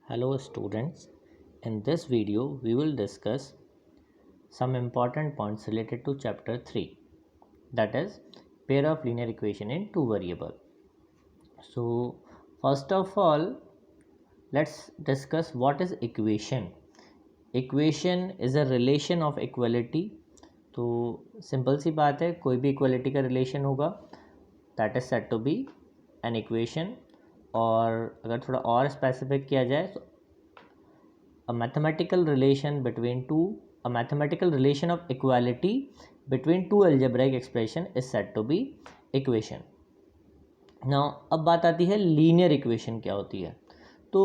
Hello students, in this video we will discuss some important points related to chapter 3, that is pair of linear equation in two variable. So first of all let's discuss what is equation. Equation is a relation of equality. तो simple सी बात है, कोई भी equality का relation होगा that is said to be an equation. और अगर थोड़ा और स्पेसिफिक किया जाए तो a mathematical relation of equality between two algebraic expression is said to be equation. Now अब बात आती है लीनियर इक्वेशन क्या होती है। तो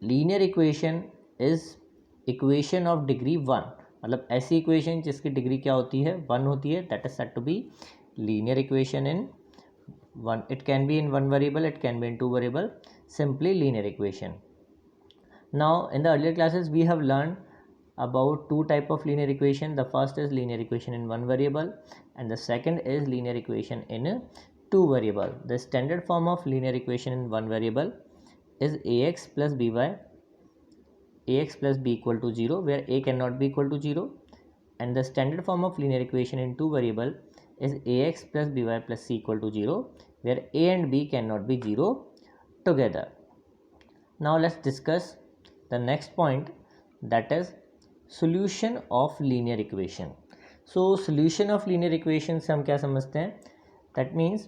linear equation is equation of degree 1, मतलब ऐसी इक्वेशन जिसकी डिग्री क्या होती है 1 होती है, that is said to be linear equation in one. It can be in one variable, it can be in two variable, simply linear equation. Now in the earlier classes we have learned about two type of linear equation. The first is linear equation in one variable and the second is linear equation in two variable. The standard form of linear equation in one variable is ax plus by, ax plus b equal to 0 where a cannot be equal to 0, and the standard form of linear equation in two variable is ax plus by plus c equal to 0 where a and b cannot be 0 together. Now let's discuss the next point, that is solution of linear equation. So solution of linear equation से हम क्या समझते हैं, that means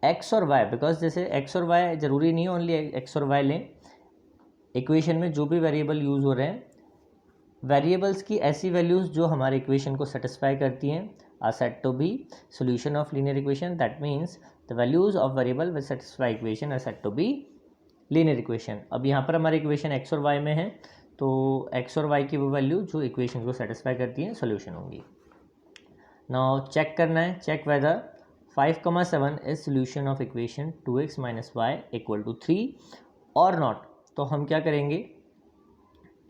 x और y, because जैसे x और y ज़रूरी नहीं है ओनली x और y लें, इक्वेशन में जो भी वेरिएबल यूज़ हो रहे हैं वेरिएबल्स की ऐसी वैल्यूज़ जो हमारे इक्वेशन को सेटिस्फाई करती हैं are said to be solution of linear equation. That means the values of variable with satisfy equation are said to be linear equation. अब यहाँ पर हमारी इक्वेशन एक्स और वाई में है, तो एक्स और वाई की वो वैल्यू जो इक्वेशन को सेटिस्फाई करती हैं सॉल्यूशन होंगी. नाउ चेक करना है, check whether 5,7 is solution of equation 2x minus y equal to 3 और नॉट. तो हम क्या करेंगे,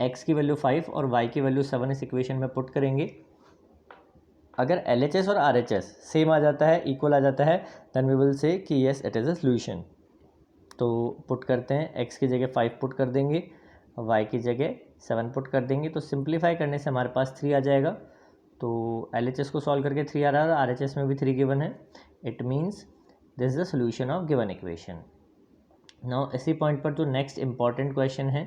x की वैल्यू 5 और y की वैल्यू 7 इस इक्वेशन में पुट करेंगे. अगर LHS और RHS सेम आ जाता है, इक्वल आ जाता है, देन वी विल से कि yes it is a solution. तो पुट करते हैं, x की जगह 5 पुट कर देंगे, y की जगह 7 पुट कर देंगे. तो सिंप्लीफाई करने से हमारे पास 3 आ जाएगा. तो LHS को सॉल्व करके 3 आ रहा है और RHS में भी 3 गिवन है. It means this is the solution of given equation. Now इसी पॉइंट पर जो नेक्स्ट इंपॉर्टेंट क्वेश्चन है,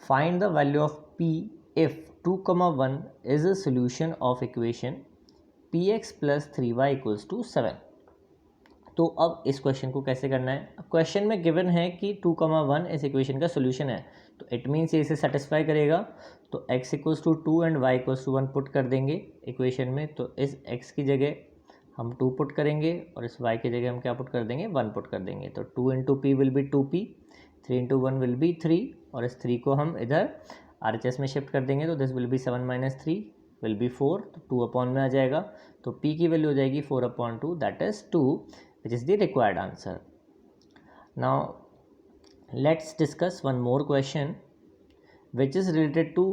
find the value of p if 2,1 is a solution of equation px plus 3y equals to 7. तो अब इस question को कैसे करना है. अब क्वेश्चन में गिवन है कि 2,1 इस इक्वेशन का सोल्यूशन है, तो इट मीन्स ये इसे सेटिस्फाई करेगा. तो x equals to 2 and y equals to 1 put कर देंगे इक्वेशन में. तो इस x की जगह हम 2 पुट करेंगे और इस y की जगह हम क्या पुट कर देंगे, 1 पुट कर देंगे. तो 2 into P will be 2p, 3 into 1 will be 3 और इस 3 को हम इधर RHS में शिफ्ट कर देंगे. तो this will be 7 minus 3 will be 4, तो 2 अपॉन में आ जाएगा. तो p की वैल्यू हो जाएगी 4 upon 2, that is 2, which is the required answer. Now let's discuss one more question which is related to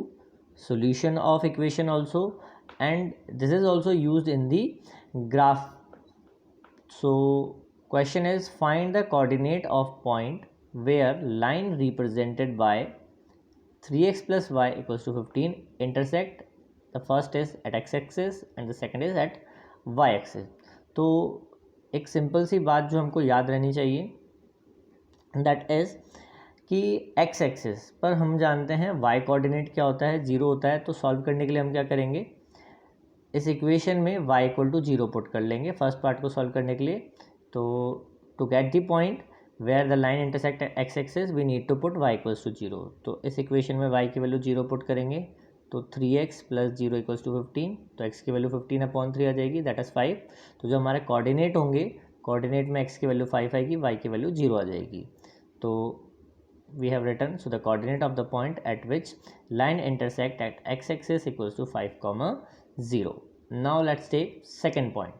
solution of equation also, and this is also used in the graph. So question is, find the coordinate of point where line represented by 3x plus y equals to 15 intersect. The first is at x-axis and the second is at y-axis. तो एक simple सी बात जो हमको याद रहनी चाहिए, that is कि एक्स एक्सिस पर हम जानते हैं वाई कोऑर्डिनेट क्या होता है, 0 होता है. तो सॉल्व करने के लिए हम क्या करेंगे, इस इक्वेशन में y इक्वल टू 0 पुट कर लेंगे फर्स्ट पार्ट को सॉल्व करने के लिए. तो to get the point where the line intersect x axis we need to put y equals to 0. तो इस इक्वेशन में y की वैल्यू 0 पुट करेंगे. तो 3x प्लस 0 इक्वल्स टू 15, तो x की वैल्यू 15 अपॉन 3 आ जाएगी, दैट इज़ 5. तो जो हमारे कोऑर्डिनेट होंगे, कोऑर्डिनेट में x की वैल्यू 5 आएगी, y की वैल्यू 0 आ जाएगी. तो we have written, so the coordinate of the point at which line intersect at x axis equals to 5,0. Now let's take second point.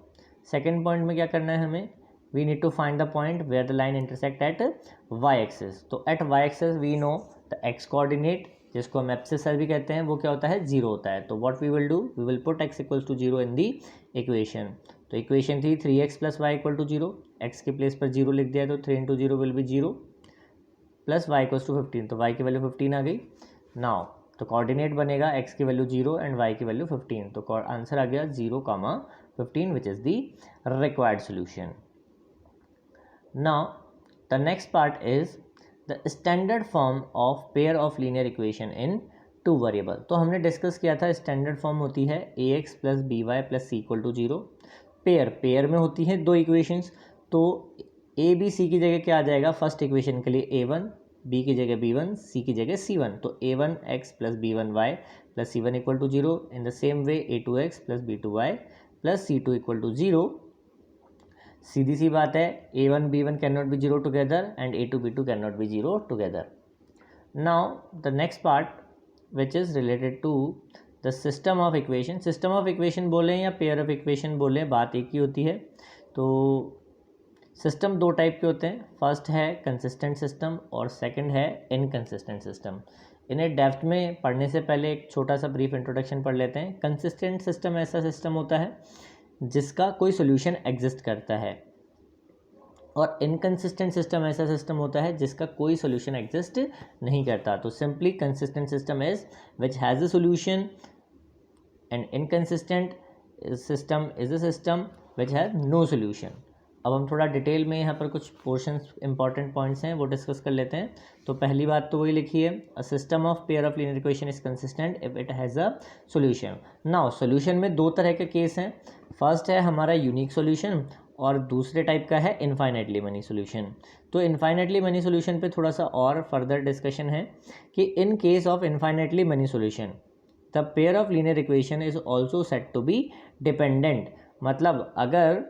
Second point में क्या करना है हमें, we need to find the point where the line intersect at y axis. तो at y axis we know the x coordinate, जिसको हम एप्सिस भी कहते हैं, वो क्या होता है, 0 होता है. तो what we will do, we will put x equals to 0 in the equation. तो इक्वेशन थी 3x plus y equal to 0, x के प्लेस पर 0 लिख दिया, तो 3 into 0 will be 0. Plus y equals to 15, तो वाई की वैल्यू 15 आ गई। नाउ तो कोऑर्डिनेट बनेगा एक्स की वैल्यू 0 एंड वाई की वैल्यू 15, तो आंसर आ गया 0,15 which is the required solution. Now the next part is the standard form of pair of linear equation in two variable. तो हमने डिस्कस किया था स्टैंडर्ड फॉर्म होती है a x plus b y plus c equal to 0। Pair में होती हैं दो इक्वेशंस, तो ए बी सी की जगह क्या आ जाएगा, फर्स्ट इक्वेशन के लिए a1, बी की जगह b1, सी की जगह c1, तो a1 x plus b1 y plus c1 equal to 0। In the same way a2 x plus b2 y plus c2 equal to 0। सीधी सी बात है, a1 b1 can not be 0 together and a2 b2 can not be 0 together. Now the next part which is related to the system of equation. System of equation बोलें या pair of equation बोलें, बात एक ही होती है। तो system दो type के होते हैं, फर्स्ट है कंसिस्टेंट सिस्टम और सेकंड है इनकंसिस्टेंट सिस्टम। इन्हें डेप्थ में पढ़ने से पहले एक छोटा सा ब्रीफ इंट्रोडक्शन पढ़ लेते हैं। कंसिस्टेंट सिस्टम ऐसा सिस्टम होता है जिसका कोई सोल्यूशन एग्जिस्ट करता है, और इनकंसिस्टेंट सिस्टम ऐसा सिस्टम होता है जिसका कोई सोल्यूशन एग्जिस्ट नहीं करता। तो simply consistent system is which has a solution and inconsistent system is a system which has no solution. अब हम थोड़ा डिटेल में यहाँ पर कुछ पोर्शंस इंपॉर्टेंट पॉइंट्स हैं वो डिस्कस कर लेते हैं। तो पहली बात तो वही लिखी है, a system of pair of linear equation is consistent if it has a solution. Now solution में दो तरह के केस हैं, फर्स्ट है हमारा यूनिक सोल्यूशन और दूसरे टाइप का है इनफाइनाइटली मनी सोल्यूशन। तो इनफाइनाइटली मनी सोल्यूशन पे थोड़ा सा और फर्दर डिस्कशन है कि in case of infinitely many solution the pair of linear equation is also set to be dependent. मतलब अगर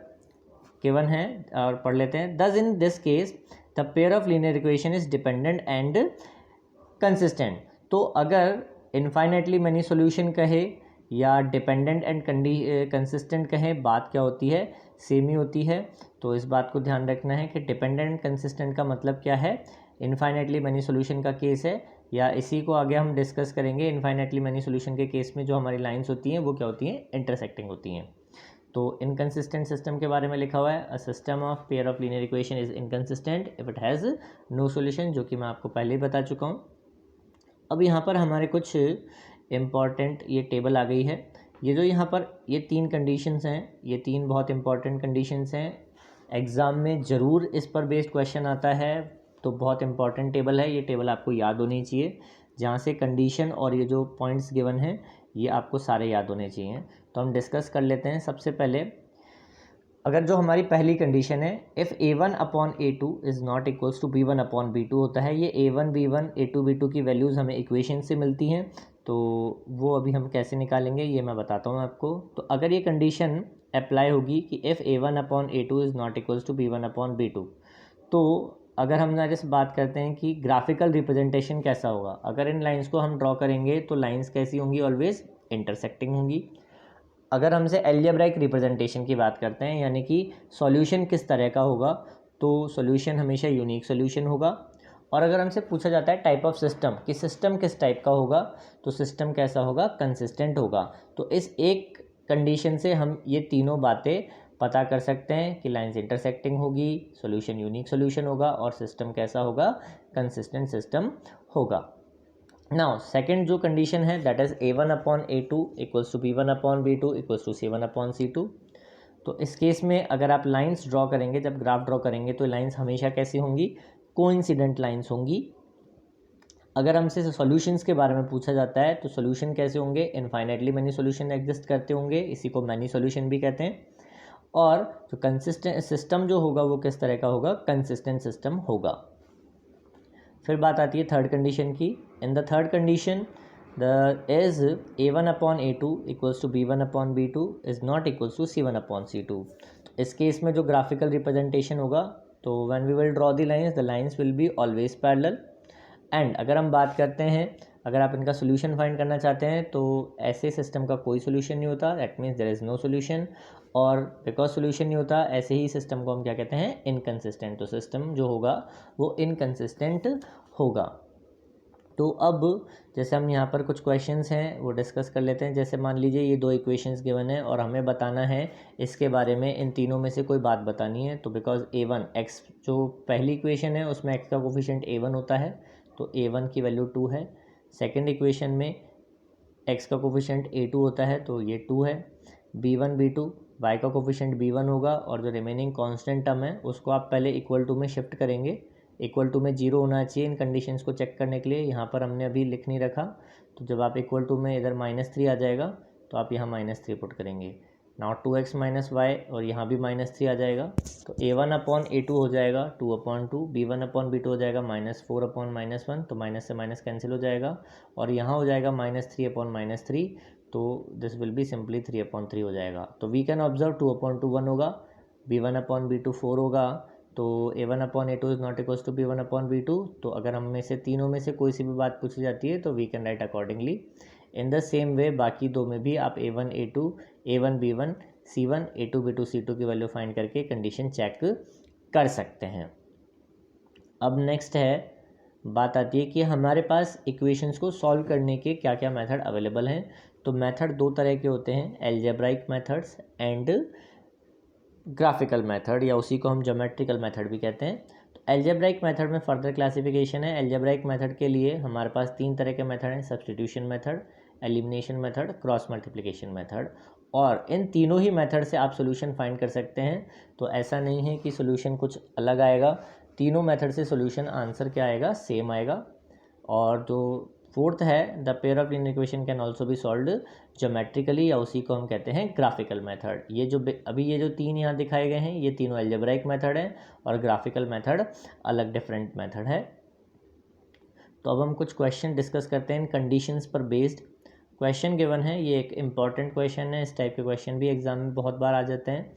गिवन है और पढ़ लेते हैं, thus in this case the pair of linear equation is dependent and consistent. तो अगर infinitely many solution कहे या डिपेंडेंट एंड कंसिस्टेंट कहें, बात क्या होती है, सेम ही होती है। तो इस बात को ध्यान रखना है कि डिपेंडेंट कंसिस्टेंट का मतलब क्या है, इनफाइनाइटली मनी सोल्यूशन का केस है, या इसी को आगे हम डिस्कस करेंगे। इनफाइनाइटली मनी सोल्यूशन के केस में जो हमारी लाइंस होती हैं वो क्या होती हैं, इंटरसेक्टिंग होती हैं। तो इनकंसिस्टेंट सिस्टम के बारे में लिखा हुआ है, a system of pair of linear equation is inconsistent if it has no solution, जो कि मैं आपको पहले ही बता चुका हूँ। अब यहाँ पर हमारे कुछ इम्पॉर्टेंट ये टेबल आ गई है। ये जो यहाँ पर ये तीन कंडीशंस हैं, ये तीन बहुत इंपॉर्टेंट कंडीशंस हैं, एग्ज़ाम में ज़रूर इस पर बेस्ड क्वेश्चन आता है। तो बहुत इंपॉर्टेंट टेबल है, ये टेबल आपको याद होनी चाहिए, जहाँ से कंडीशन और ये जो पॉइंट्स गिवन हैं ये आपको सारे याद होने चाहिए। तो हम डिस्कस कर लेते हैं। सबसे पहले अगर जो हमारी पहली कंडीशन है, if a1 upon a2 is not equals to b1 upon b2 होता है, ये a1 b1 a2 b2 की वैल्यूज़ हमें इक्वेशन से मिलती हैं, तो वो अभी हम कैसे निकालेंगे ये मैं बताता हूँ आपको। तो अगर ये कंडीशन अप्लाई होगी कि if a1 upon a2 is not equals to b1 upon b2, तो अगर हम जैसे बात करते हैं कि ग्राफिकल रिप्रेजेंटेशन कैसा होगा, अगर इन लाइंस को हम ड्रॉ करेंगे तो लाइंस कैसी होंगी, ऑलवेज इंटरसेक्टिंग होंगी। अगर हमसे अलजेब्राइक रिप्रेजेंटेशन की बात करते हैं, यानी कि सॉल्यूशन किस तरह का होगा, तो सॉल्यूशन हमेशा यूनिक सॉल्यूशन होगा। और अगर हमसे पूछा जाता है टाइप ऑफ सिस्टम, कि सिस्टम किस टाइप का होगा, तो सिस्टम कैसा होगा, कंसिस्टेंट होगा। तो इस एक कंडीशन से हम ये तीनों बातें पता कर सकते हैं कि लाइंस इंटरसेक्टिंग होगी, सॉल्यूशन यूनिक सॉल्यूशन होगा और सिस्टम कैसा होगा, कंसिस्टेंट सिस्टम होगा। नाउ सेकेंड जो कंडीशन है that is a1 upon a2 equals to b1 upon b2 equals to c1 upon c2। तो इस केस में अगर आप लाइंस ड्रॉ करेंगे, जब ग्राफ ड्रॉ करेंगे, तो लाइंस हमेशा कैसी होंगी, कोइंसिडेंट लाइंस होंगी। अगर हमसे सॉल्यूशंस के बारे में पूछा जाता है तो सॉल्यूशन कैसे होंगे, इनफाइनाइटली मैनी सॉल्यूशन एग्जिस्ट करते होंगे, इसी को मैनी सॉल्यूशन भी कहते हैं। और जो कंसिस्टेंट सिस्टम जो होगा वो किस तरह का होगा, कंसिस्टेंट सिस्टम होगा। फिर बात आती है थर्ड कंडीशन की। In the third condition the is a1 upon a2 equals to b1 upon b2 is not equals to c1 upon c2। इस केस में जो ग्राफिकल रिप्रेजेंटेशन होगा, तो when we will draw the lines will be always parallel. And अगर हम बात करते हैं, अगर आप इनका सोल्यूशन फाइंड करना चाहते हैं, तो ऐसे सिस्टम का कोई सोल्यूशन नहीं होता, that means there is no solution. और बिकॉज सोल्यूशन नहीं होता, ऐसे ही सिस्टम को हम क्या कहते हैं, इनकंसिस्टेंट। तो सिस्टम जो होगा वो इनकंसिस्टेंट होगा। तो अब जैसे हम यहाँ पर कुछ क्वेश्चंस हैं वो डिस्कस कर लेते हैं। जैसे मान लीजिए ये दो इक्वेशंस गिवन है और हमें बताना है इसके बारे में, इन तीनों में से कोई बात बतानी है। तो बिकॉज a1 x, जो पहली इक्वेशन है उसमें x का कोफिशिएंट a1 होता है, तो a1 की वैल्यू 2 है। सेकेंड इक्वेशन में x का कोफिशिएंट a2 होता है, तो ये 2 है। b1 b2, y का कोफिशिएंट b1 होगा, और जो रिमेनिंग कांस्टेंट टर्म है उसको आप पहले इक्वल टू में शिफ्ट करेंगे। इक्वल टू में 0 होना चाहिए इन कंडीशंस को चेक करने के लिए। यहाँ पर हमने अभी लिख नहीं रखा, तो जब आप इक्वल टू में इधर -3 आ जाएगा तो आप यहाँ -3 पुट करेंगे। नाउ 2x - y, और यहाँ भी -3 आ जाएगा, तो a1/a2 हो जाएगा 2/2, b1/b2 हो जाएगा -4/-1, तो माइनस से माइनस कैंसिल हो जाएगा, और यहाँ हो जाएगा -3/-3, तो दिस विल बी सिंपली 3/3 हो जाएगा। तो वी कैन ऑब्जर्व 2/2 1 होगा, b1/b2 4 होगा, तो a1/a2 is not equals to b1/b2। तो अगर हम में से तीनों में से कोई सी भी बात पूछी जाती है तो we can write accordingly. In the same way बाकी दो में भी आप a1 a2, a1 b1 c1, a2 b2 c2 की वैल्यू फाइंड करके कंडीशन चेक कर सकते हैं। अब नेक्स्ट है, बात आती है कि हमारे पास इक्वेशंस को सॉल्व करने के क्या क्या मेथड अवेलेबल हैं। तो मेथड दो तरह के होते हैं, algebraic methods and graphical method, या उसी को हम ज्योमेट्रिकल मेथड भी कहते हैं। तो एल्जेब्राइक मेथड में फर्दर क्लासिफिकेशन है। एल्जेब्राइक मेथड के लिए हमारे पास तीन तरह के मेथड हैं, substitution method, elimination method, cross multiplication method, और इन तीनों ही मेथड से आप सोल्यूशन फाइंड कर सकते हैं। तो ऐसा नहीं है कि सोल्यूशन कुछ अलग आएगा, तीनों मेथड से सोल्यूशन आंसर क्या आएगा, सेम आएगा। और जो फोर्थ है, the pair of linear equation can also be solved geometrically, या उसी को हम कहते हैं ग्राफिकल मेथड। ये जो अभी ये जो तीन यहाँ दिखाए गए हैं ये तीनों एल्जेब्राइक मेथड है, और ग्राफिकल मेथड अलग डिफरेंट मेथड है। तो अब हम कुछ क्वेश्चन डिस्कस करते हैं कंडीशंस पर बेस्ड। क्वेश्चन गिवन है, ये एक इंपॉर्टेंट क्वेश्चन है, इस टाइप के क्वेश्चन भी एग्जाम में बहुत बार आ जाते हैं।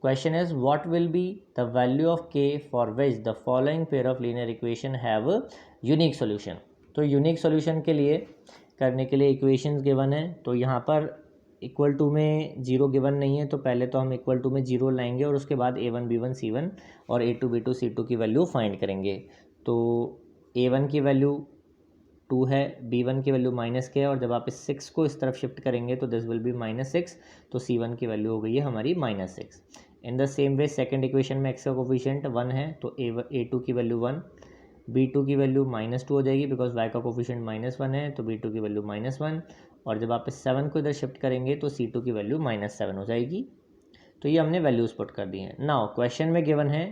Question is what will be the value of k for which the following pair of linear equation have unique solution. तो यूनिक सोल्यूशन के लिए करने के लिए इक्वेशंस गिवन है, तो यहाँ पर इक्वल टू में 0 गिवन नहीं है, तो पहले तो हम इक्वल टू में 0 लाएंगे और उसके बाद a1 b1 c1 और a2 b2 c2 की वैल्यू फाइंड करेंगे। तो a1 की वैल्यू 2 है, b1 की वैल्यू -k है, और जब आप इस 6 को इस तरफ शिफ्ट करेंगे तो दिस विल बी -6, तो c1 की वैल्यू हो गई है हमारी -6। इन the same way second equation में x का कोफिशिएंट 1 है, तो a2 की वैल्यू 1, b2 की वैल्यू -2 हो जाएगी बिकॉज y का कोफिशिएंट -1 है, तो b2 की वैल्यू -1, और जब आप इस 7 को इधर शिफ्ट करेंगे तो c2 की वैल्यू -7 हो जाएगी। तो ये हमने वैल्यूज पुट कर दी हैं। नाउ क्वेश्चन में गिवन है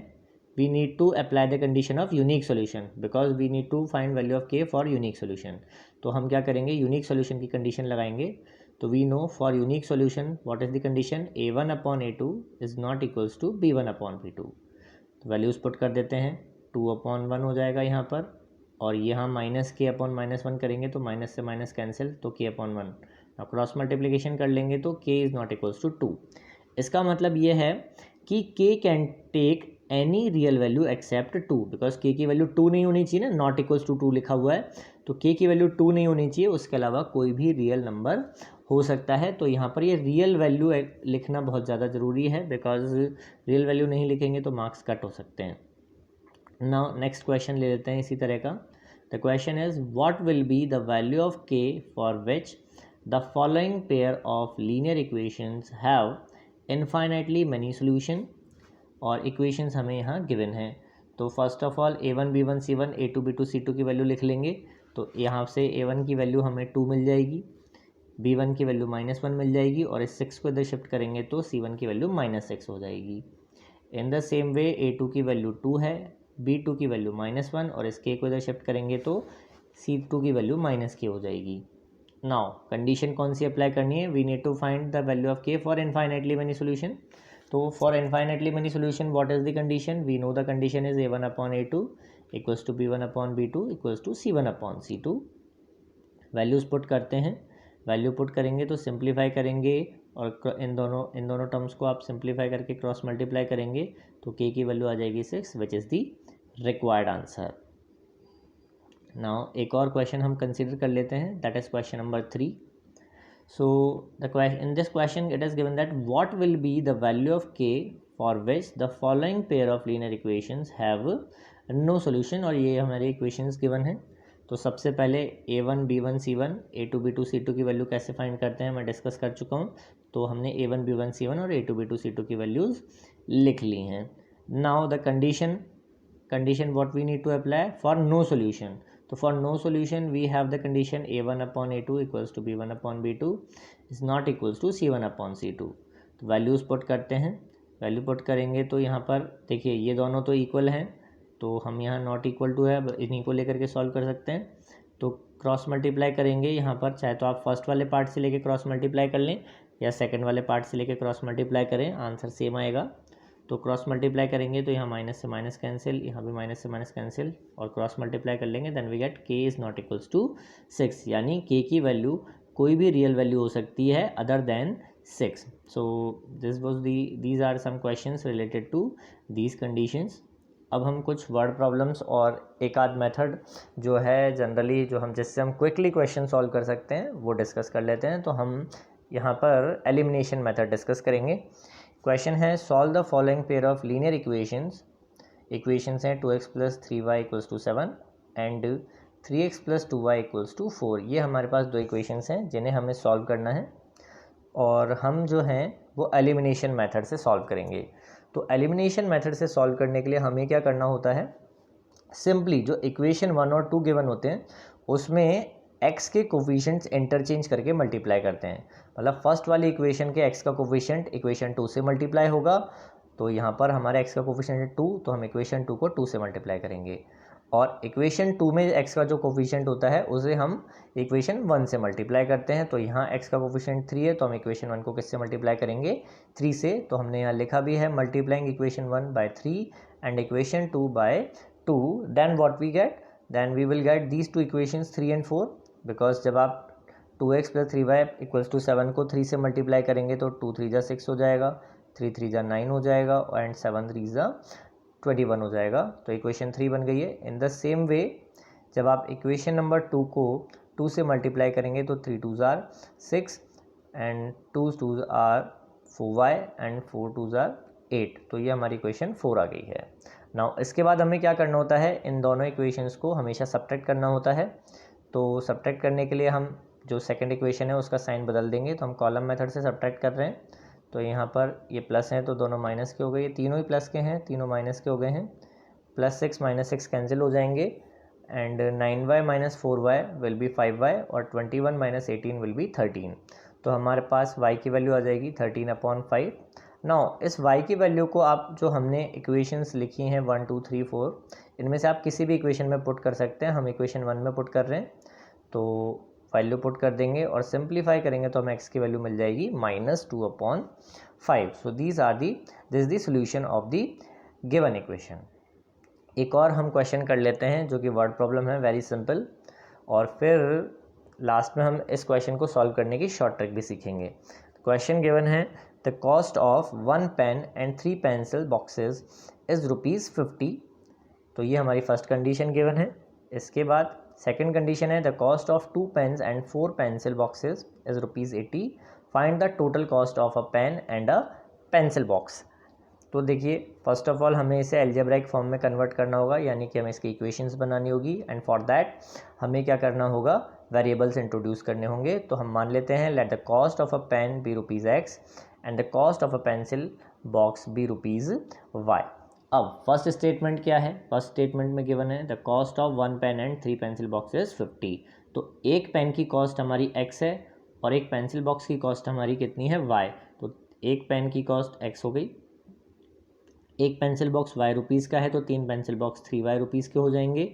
we need to apply the condition of unique solution because we need to find value of k for unique solution. तो हम क्या करेंगे, यूनिक सोल्यूशन की कंडीशन लगाएंगे। तो we know for unique solution what is the condition, a1/a2 is not equals to b1/b2। तो values put कर देते हैं, 2/1 हो जाएगा यहाँ पर, और यहाँ -k/-1 करेंगे तो माइनस से माइनस कैंसिल, तो k/1। अब क्रॉस मल्टीप्लिकेशन कर लेंगे तो k is not equals to 2। इसका मतलब ये है कि k can take any real value except 2, because k की वैल्यू 2 नहीं होनी चाहिए ना, नॉट इक्वल्स टू 2 लिखा हुआ है, तो k की वैल्यू 2 नहीं होनी चाहिए, उसके अलावा कोई भी रियल नंबर हो सकता है। तो यहाँ पर ये रियल वैल्यू लिखना बहुत ज़्यादा ज़रूरी है, बिकॉज रियल वैल्यू नहीं लिखेंगे तो मार्क्स कट हो सकते हैं। नाउ नेक्स्ट क्वेश्चन ले लेते हैं इसी तरह का। The question is what will be the value of k for which the following pair of linear equations have infinitely many solution, और इक्वेशंस हमें यहाँ गिवन है। तो first of all a1 b1 c1 a2 b2 c2 की value लिख लेंगे। तो यहाँ से a1 की वैल्यू हमें 2 मिल जाएगी, b1 की वैल्यू -1 मिल जाएगी, और इस 6 को इधर शिफ्ट करेंगे तो c1 की वैल्यू -6 हो जाएगी। इन द सेम वे a2 की वैल्यू 2 है, b2 की वैल्यू -1, और इस k को इधर शिफ्ट करेंगे तो c2 की वैल्यू -k हो जाएगी। नाउ कंडीशन कौन सी अप्लाई करनी है, we need to find the value of k for infinitely many solution. तो for infinitely many solution what is the condition, we know the condition is a1/a2 equals to b1/b2 equals to c1/c2। Values put करते हैं, value put करेंगे तो simplify करेंगे, और इन दोनों terms को आप सिंप्लीफाई करके क्रॉस मल्टीप्लाई करेंगे तो k की वैल्यू आ जाएगी 6, विच is the required answer. Now एक और क्वेश्चन हम कंसिडर कर लेते हैं, that is question number 3। So in this question it is given that what will be the value of k for which the following pair of linear equations have no solution, और ये हमारे equations given है। तो सबसे पहले A1 B1 C1 A2 B2 C2 की value कैसे find करते हैं मैं डिस्कस कर चुका हूँ। तो हमने A1 B1 C1 और A2 B2 C2 की वैल्यूज़ लिख ली हैं। Now the condition what we need to apply for no solution. So for no solution we have the condition A1 upon A2 equals to B1 upon B2 is not equals to C1 upon C2. तो values put करते हैं, value put करेंगे तो यहाँ पर देखिए ये दोनों तो इक्वल हैं, तो हम यहाँ नॉट इक्वल टू है इन्हीं को लेकर के सॉल्व कर सकते हैं। तो क्रॉस मल्टीप्लाई करेंगे यहाँ पर, चाहे तो आप फर्स्ट वाले पार्ट से लेके क्रॉस मल्टीप्लाई कर लें या सेकंड वाले पार्ट से लेके क्रॉस मल्टीप्लाई करें, आंसर सेम आएगा। तो क्रॉस मल्टीप्लाई करेंगे तो यहाँ माइनस से माइनस कैंसिल, यहाँ भी माइनस से माइनस कैंसिल, और क्रॉस मल्टीप्लाई कर लेंगे then we get k is not equals to 6, यानी k की वैल्यू कोई भी रियल वैल्यू हो सकती है other than 6। So this was these are some questions related to these conditions. अब हम कुछ वर्ड प्रॉब्लम्स और एक आध मेथड जो है जनरली जो हम जिससे हम क्विकली क्वेश्चन सॉल्व कर सकते हैं वो डिस्कस कर लेते हैं। तो हम यहाँ पर एलिमिनेशन मेथड डिस्कस करेंगे। क्वेश्चन है solve the following pair of linear equations हैं 2x plus 3y equals to 7 and 3x plus 2y equals to 4। ये हमारे पास दो इक्वेशंस हैं जिन्हें हमें सॉल्व करना है और हम जो हैं वो एलिमिनेशन मेथड से सॉल्व करेंगे। तो एलिमिनेशन मेथड से सॉल्व करने के लिए हमें क्या करना होता है, सिंपली जो इक्वेशन 1 और 2 गिवन होते हैं उसमें x के कोफिशिएंट्स इंटरचेंज करके मल्टीप्लाई करते हैं। मतलब फर्स्ट वाली इक्वेशन के x का कोफिशिएंट इक्वेशन 2 से मल्टीप्लाई होगा, तो यहाँ पर हमारा x का कोफिशिएंट है 2, तो हम इक्वेशन 2 को 2 से मल्टीप्लाई करेंगे, और इक्वेशन 2 में x का जो कोफिशिएंट होता है उसे हम इक्वेशन 1 से मल्टीप्लाई करते हैं। तो यहाँ x का कोफिशिएंट 3 है, तो हम इक्वेशन 1 को किससे मल्टीप्लाई करेंगे, 3 से। तो हमने यहाँ लिखा भी है multiplying equation 1 by 3 and equation 2 by 2, then what we get, then we will get these two equations 3 and 4, because जब आप 2x plus 3y equals to 7 को 3 से मल्टीप्लाई करेंगे तो 2 3 जा 6 हो जाएगा, 3 3 जा 9 हो जाएगा एंड 7 3 जा 21 हो जाएगा। तो इक्वेशन 3 बन गई है। इन द सेम वे जब आप इक्वेशन नंबर 2 को 2 से मल्टीप्लाई करेंगे तो 3 2 जार 6 एंड 2 2 आर 4y एंड 4 2 जार 8। तो ये हमारी इक्वेशन 4 आ गई है। नाउ इसके बाद हमें क्या करना होता है, इन दोनों इक्वेशंस को हमेशा सब्ट्रैक्ट करना होता है। तो सब्ट्रैक्ट करने के लिए हम जो सेकंड इक्वेशन है उसका साइन बदल देंगे। तो हम कॉलम मेथड से सब्ट्रैक्ट कर रहे हैं, तो यहाँ पर ये प्लस हैं तो दोनों माइनस के हो गए, तीनों ही प्लस के हैं, तीनों माइनस के हो गए हैं, +6 -6 कैंसिल हो जाएंगे and 9y - 4y will be 5y और 21 - 18 विल बी 13। तो हमारे पास y की वैल्यू आ जाएगी 13/5। नाउ इस y की वैल्यू को आप जो हमने इक्वेशंस लिखी हैं 1 2 3 4 इनमें से आप किसी भी इक्वेशन में पुट कर सकते हैं। हम इक्वेशन 1 में पुट कर रहे हैं, तो वैल्यू पुट कर देंगे और सिंप्लीफाई करेंगे तो हमें x की वैल्यू मिल जाएगी -2/5। So this is the solution of the given equation. एक और हम क्वेश्चन कर लेते हैं जो कि वर्ड प्रॉब्लम है, वेरी सिंपल, और फिर लास्ट में हम इस क्वेश्चन को सॉल्व करने की शॉर्ट ट्रिक भी सीखेंगे। क्वेश्चन गिवन है the cost of 1 pen and 3 pencil boxes is ₹50। तो ये हमारी फर्स्ट कंडीशन गिवन है। इसके बाद सेकंड कंडीशन है the cost of 2 pens and 4 pencil boxes is ₹80। Find the total cost of a pen and a pencil box. तो देखिए first of all हमें इसे अलजेब्राइक फॉर्म में कन्वर्ट करना होगा, यानी कि हमें इसकी इक्वेशंस बनानी होगी, एंड फॉर दैट हमें क्या करना होगा, वेरिएबल्स इंट्रोड्यूस करने होंगे। तो हम मान लेते हैं let the cost of a pen be ₹X and the cost of a pencil box be ₹Y। अब फर्स्ट स्टेटमेंट क्या है, फर्स्ट स्टेटमेंट में गिवन है the cost of 1 pen and 3 pencil boxes 50। तो एक पेन की कॉस्ट हमारी x है और एक पेंसिल बॉक्स की कॉस्ट हमारी कितनी है, y। तो एक पेन की कॉस्ट x हो गई, एक पेंसिल बॉक्स ₹Y का है तो 3 पेंसिल बॉक्स ₹3Y के हो जाएंगे,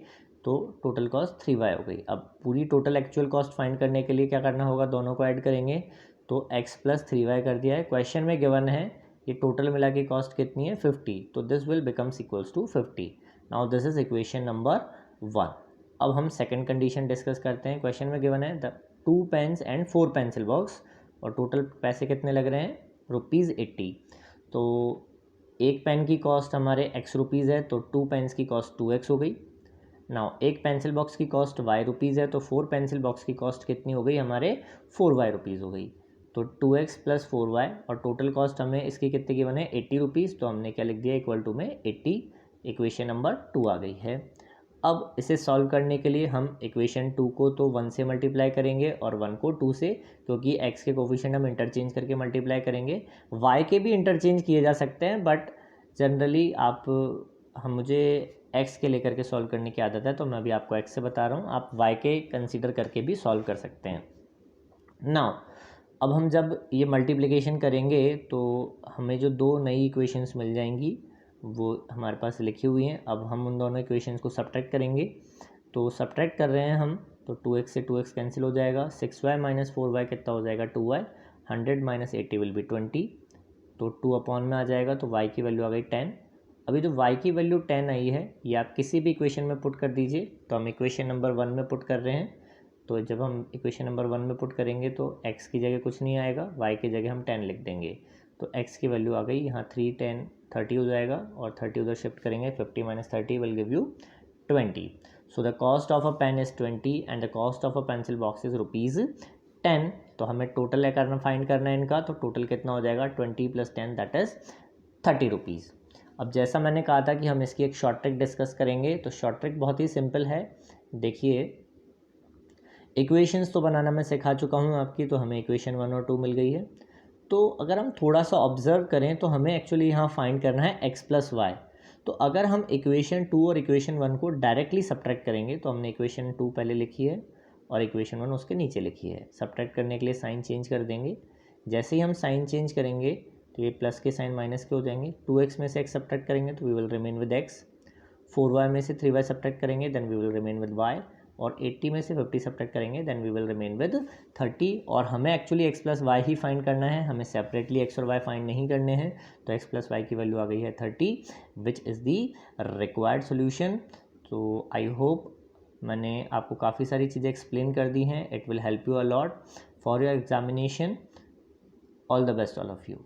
तो टोटल कॉस्ट 3y हो गई। अब पूरी टोटल एक्चुअल कॉस्ट फाइंड करने के लिए क्या करना होगा, दोनों को ऐड करेंगे, तो x + 3y कर दिया है। क्वेश्चन में गिवन है ये टोटल मिला के कॉस्ट कितनी है 50, तो this will becomes equals to 50। Now this is equation number 1। अब हम सेकंड कंडीशन डिस्कस करते हैं। क्वेश्चन में गिवन है the 2 pens and 4 pencil box, और टोटल पैसे कितने लग रहे हैं, ₹80। तो एक पेन की कॉस्ट हमारे ₹X है तो 2 पेन्स की कॉस्ट 2x हो गई। नाउ एक पेंसिल बॉक्स की कॉस्ट ₹Y है तो 4 पेंसिल बॉक्स की कॉस्ट कितनी हो गई, हमारे ₹4y हो गई। तो 2x + 4y और टोटल कॉस्ट हमें इसकी कितने की बने ₹80, तो हमने क्या लिख दिया इक्वल टू में 80। इक्वेशन नंबर 2 आ गई है। अब इसे सॉल्व करने के लिए हम इक्वेशन 2 को तो 1 से मल्टीप्लाई करेंगे और 1 को 2 से, क्योंकि x के कोफिशिएंट हम इंटरचेंज करके मल्टीप्लाई करेंगे। y के भी इंटरचेंज किए जा सकते हैं, बट जनरली मुझे x के लेकर के सॉल्व करने की आदत है, तो मैं अभी आपको x से बता रहा हूँ, आप y के कंसीडर करके भी सॉल्व कर सकते हैं। नाउ अब हम जब ये मल्टीप्लिकेशन करेंगे तो हमें जो दो नई इक्वेशंस मिल जाएंगी वो हमारे पास लिखी हुई हैं। अब हम उन दोनों इक्वेशंस को सब्ट्रैक्ट करेंगे, तो सब्ट्रैक्ट कर रहे हैं हम, तो 2x से 2x कैंसिल हो जाएगा, 6y माइनस 4y कितना हो जाएगा 2y, 100 माइनस 80 विल बी 20, तो 2 अपॉन में आ जाएगा, तो y की वैल्यू आ गई 10। अभी जो y की वैल्यू 10 आई है ये आप किसी भी इक्वेशन में पुट कर दीजिए, तो हम इक्वेशन नंबर 1 में पुट कर रहे हैं, तो जब हम इक्वेशन नंबर 1 में पुट करेंगे तो x की जगह कुछ नहीं आएगा, y की जगह हम 10 लिख देंगे, तो x की वैल्यू आ गई यहाँ 3 10 30 हो जाएगा, और 30 उधर शिफ्ट करेंगे, 50 minus 30 will give you 20। So the cost of a pen is 20 and the cost of a pencil box is ₹10। तो हमें टोटल करना फाइंड करना है इनका, तो टोटल कितना हो जाएगा 20 + 10 दैट इज़ ₹30। अब जैसा मैंने कहा था कि हम इसकी एक शॉर्ट ट्रिक डिस्कस करेंगे, तो शॉर्ट ट्रिक बहुत ही सिंपल है। देखिए इक्वेशंस तो बनाना मैं सिखा चुका हूँ आपकी, तो हमें इक्वेशन 1 और 2 मिल गई है। तो अगर हम थोड़ा सा ऑब्जर्व करें तो हमें एक्चुअली यहाँ फाइंड करना है x + y। तो अगर हम इक्वेशन 2 और इक्वेशन 1 को डायरेक्टली सब्ट्रैक्ट करेंगे, तो हमने इक्वेशन 2 पहले लिखी है और इक्वेशन 1 उसके नीचे लिखी है। सब्ट्रैक्ट करने के लिए साइन चेंज कर देंगे, जैसे ही हम साइन चेंज करेंगे तो ये प्लस के साइन माइनस के हो जाएंगे। 2x में से x सब्ट्रैक्ट करेंगे तो we will remain with x, 4y में से 3y सब्ट्रैक्ट करेंगे then we will remain with y, और 80 में से 50 सब्ट्रैक्ट करेंगे then we will remain with 30। और हमें एक्चुअली x + y ही फाइंड करना है, हमें सेपरेटली x और y फाइंड नहीं करने हैं। तो x + y की वैल्यू आ गई है 30 which is the required solution. तो आई होप मैंने आपको काफ़ी सारी चीज़ें एक्सप्लेन कर दी हैं। It will help you a lot for your examination. All the best all of you.